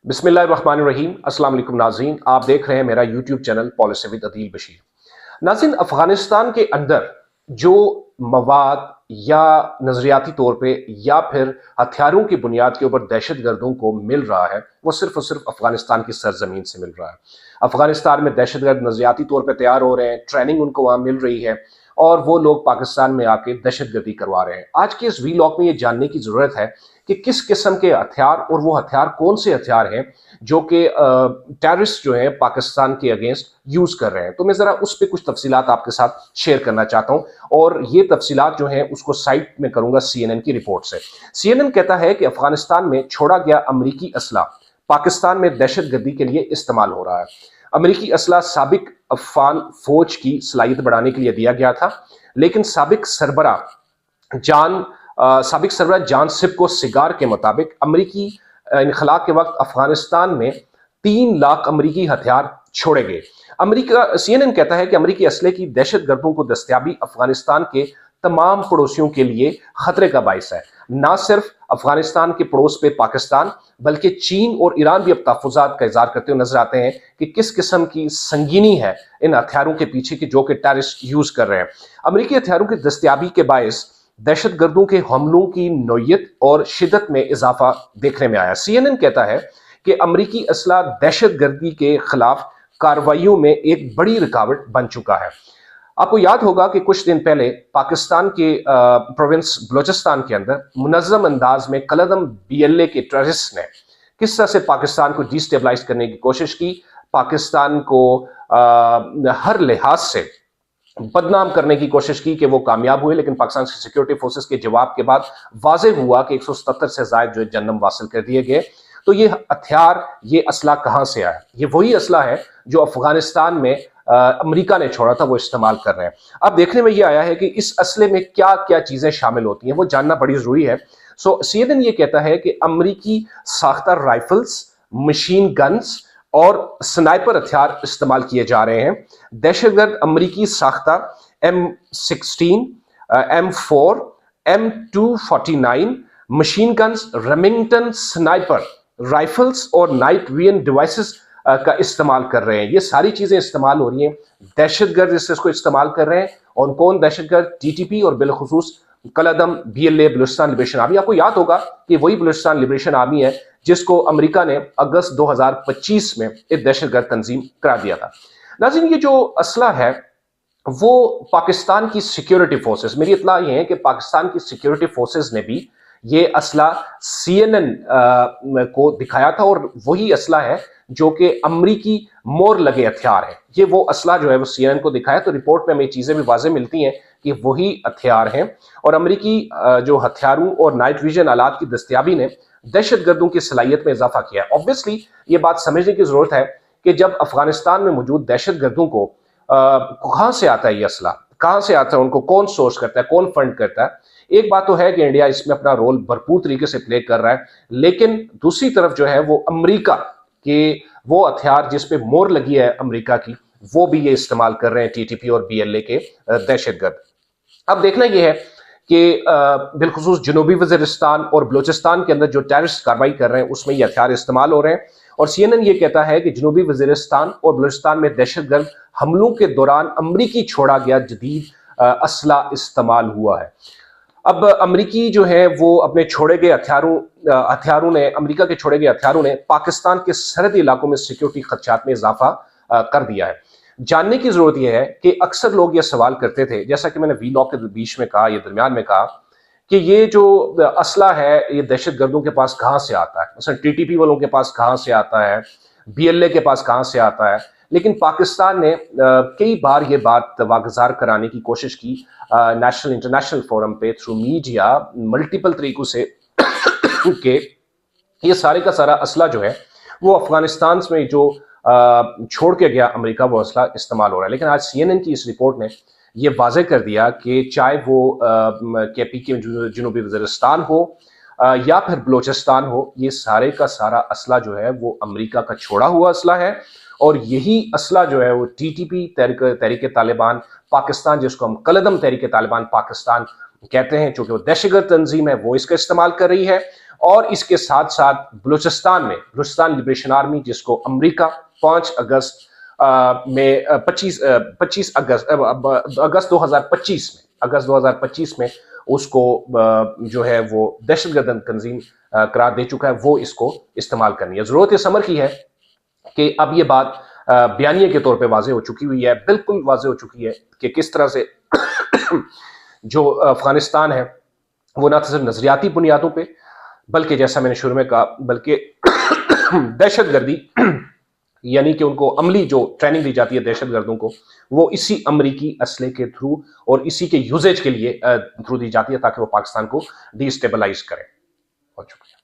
बिस्मिल्लाहिर्रहमानिर्रहीम। अस्सलाम वालेकुम नाज़रीन, आप देख रहे हैं मेरा YouTube channel policy with Adeel Bashir. नाज़रीन, अफगानिस्तान के अंदर जो मवाद या नजरियाती तौर पे या फिर हथियारों की बुनियाद के ऊपर दहशत गर्दों को मिल रहा है, वो सिर्फ और सिर्फ अफगानिस्तान की सरजमीन से मिल रहा है। अफगानिस्तान में दहशत गर्द नजरियाती तौर पर तैयार हो रहे हैं, ट्रेनिंग उनको वहां मिल रही है और वो लोग पाकिस्तान में आके दहशत गर्दी करवा रहे हैं। आज के इस वीलॉग में ये जानने की जरूरत है कि किस किस्म के हथियार और वो हथियार कौन से हथियार हैं जो कि टेररिस्ट जो हैं पाकिस्तान के अगेंस्ट यूज कर रहे हैं। तो मैं जरा उस पर कुछ तफसीलात आपके साथ शेयर करना चाहता हूं और ये तफसीलात जो हैं उसको साइट में करूंगा CNN की रिपोर्ट से। CNN कहता है कि अफगानिस्तान में छोड़ा गया अमरीकी असला पाकिस्तान में दहशत गर्दी के लिए इस्तेमाल हो रहा है। अमरीकी असला साबिक अफगान फौज की सलाहियत बढ़ाने के लिए दिया गया था, लेकिन साबिक सरबरा जान सिपको सिगार के मुताबिक अमरीकी इनखला के वक्त अफगानिस्तान में 3 लाख अमरीकी हथियार छोड़े गए। CNN कहता है कि अमरीकी असले की दहशत गर्दों को दस्तयाबी अफगानिस्तान के तमाम पड़ोसियों के लिए खतरे का बायस है। ना सिर्फ अफगानिस्तान के पड़ोस पे पाकिस्तान, बल्कि चीन और ईरान भी अब तहफ़्फ़ुज़ात का इज़हार करते हुए नजर आते हैं कि किस किस्म की संगीनी है इन हथियारों के पीछे की जो कि टेररिस्ट यूज कर रहे हैं। अमरीकी हथियारों की दस्तयाबी के बायस दहशत गर्दों के हमलों की नौयत और शिद्दत में इजाफा देखने में आया। CNN कहता है कि अमरीकी असला दहशत गर्दी के खिलाफ कार्रवाइयों में एक बड़ी रुकावट बन चुका है। आपको याद होगा कि कुछ दिन पहले पाकिस्तान के प्रोविंस बलोचिस्तान के अंदर मुनज़्ज़म अंदाज में कलदम BLA के टेररिस्ट ने किस तरह से पाकिस्तान को डिस्टेबलाइज करने की कोशिश की, पाकिस्तान को हर लिहाज से बदनाम करने की कोशिश की कि वो कामयाब हुए, लेकिन पाकिस्तान की सिक्योरिटी फोर्सेस के जवाब के बाद वाज़ेह हुआ कि 177 से ज़ायद जो जन्म हासिल कर दिए गए। तो ये हथियार, ये असला कहां से आया? ये वही असला है जो अफगानिस्तान में अमेरिका ने छोड़ा था, वो इस्तेमाल कर रहे हैं। अब देखने में ये आया है कि इस असले में क्या क्या चीजें शामिल होती हैं, वो जानना बड़ी जरूरी है। CNN ये कहता है कि अमरीकी साख्ता राइफल्स, मशीन गन्स और स्नाइपर हथियार इस्तेमाल किए जा रहे हैं। दहशतगर्द अमरीकी साख्ता M16, M4, M249 machine guns, Remington sniper rifles और नाइट विजन डिवाइसेस का इस्तेमाल कर रहे हैं। ये सारी चीजें इस्तेमाल हो रही हैं, दहशतगर्द इसको इस्तेमाल कर रहे हैं। और कौन दहशतगर्द? TTP और बिलखुसूस कलदम BLA बलूचिस्तान लिबरेशन आर्मी। आपको याद होगा कि वही बलूचिस्तान लिबरेशन आर्मी है जिसको अमेरिका ने अगस्त 2025 में एक दहशतगर्द तंजीम करार दिया था। नाज़रीन, ये जो असला है वो पाकिस्तान की सिक्योरिटी फोर्सेस, मेरी इत्तला ये है कि पाकिस्तान की सिक्योरिटी फोर्सेस ने भी ये असला CNN को दिखाया था और वही असला है जो कि अमरीकी मोर लगे हथियार है। ये वो असला जो है वो CNN को दिखाया, तो रिपोर्ट में हमें चीजें भी वाज़ेह मिलती हैं कि वही हथियार हैं। और अमरीकी जो हथियारों और नाइट विजन आलात की दस्तयाबी ने दहशत गर्दों की सलाहियत में इजाफा किया है। ऑब्वियसली ये बात समझने की जरूरत है कि जब अफगानिस्तान में मौजूद दहशत गर्दों को कहां से आता है, ये असला कहां से आता है, उनको कौन सोर्स करता है, कौन फंड करता है। एक बात तो है कि इंडिया इसमें अपना रोल भरपूर तरीके से प्ले कर रहा है, लेकिन दूसरी तरफ जो है वो अमेरिका के वो हथियार जिस पे मोहर लगी है अमेरिका की, वो भी ये इस्तेमाल कर रहे हैं TTP और BLA के दहशतगर्द। अब देखना यह है कि बिलखुसूस जनूबी वजीरिस्तान और बलूचिस्तान के अंदर जो टेररिस्ट कार्रवाई कर रहे हैं उसमें ये हथियार इस्तेमाल हो रहे हैं। और CNN ये कहता है कि जनूबी वजीरिस्तान और बलूचिस्तान में दहशतगर्द हमलों के दौरान अमरीकी छोड़ा गया जदीद असला इस्तेमाल हुआ है। अब अमरीकी जो है वो अपने छोड़े गए हथियारों ने, अमरीका के छोड़े गए हथियारों ने पाकिस्तान के सरहदी इलाकों में सिक्योरिटी खदशात में इजाफा कर दिया है। जानने की जरूरत यह है कि अक्सर लोग ये सवाल करते थे, जैसा कि मैंने वीलॉग के बीच में कहा, ये दरमियान में कहा, कि ये जो असला है ये दहशत गर्दों के पास कहां से आता है, मतलब TTP वालों के पास कहां से आता है, BLA के पास कहां से आता है। लेकिन पाकिस्तान ने कई बार ये बात वागजार कराने की कोशिश की नेशनल इंटरनेशनल फोरम पे, थ्रू मीडिया, मल्टीपल तरीकों से कि ये सारे का सारा असला जो है वो अफगानिस्तान में जो छोड़ के गया अमेरिका, वो असला इस्तेमाल हो रहा है। लेकिन आज CNN की इस रिपोर्ट ने ये वाज़ेह कर दिया कि चाहे वो KP के जनूबी वज़ीरिस्तान हो या फिर बलूचिस्तान हो, ये सारे का सारा असला जो है वो अमेरिका का छोड़ा हुआ असला है। और यही असला जो है वो TTP तहरीक तालिबान पाकिस्तान, जिसको हम कलदम तहरीक तालिबान पाकिस्तान कहते हैं, चूंकि वो दहशतगर्द तंजीम है, वो इसका इस्तेमाल कर रही है। اور اس کے ساتھ ساتھ بلوچستان میں بلوچستان لبریشن آرمی، جس کو امریکہ 5 اگست میں 25 اگست 2025 میں اس کو جو ہے وہ دہشت گرد تنظیم قرار دے چکا ہے، وہ اس کو استعمال کرنی ہے۔ ضرورت اس امر کی ہے کہ اب یہ بات بیانیے کے طور پہ واضح ہو چکی ہوئی ہے، بالکل واضح ہو چکی ہے کہ کس طرح سے جو افغانستان ہے وہ نہ صرف نظریاتی بنیادوں پہ، بلکہ جیسا میں نے شروع میں کہا، بلکہ دہشت گردی یعنی کہ ان کو عملی جو ٹریننگ دی جاتی ہے دہشت گردوں کو، وہ اسی امریکی اسلحے کے تھرو اور اسی کے یوزیج کے لیے تھرو دی جاتی ہے تاکہ وہ پاکستان کو ڈی اسٹیبلائز کرے۔ بہت شکریہ۔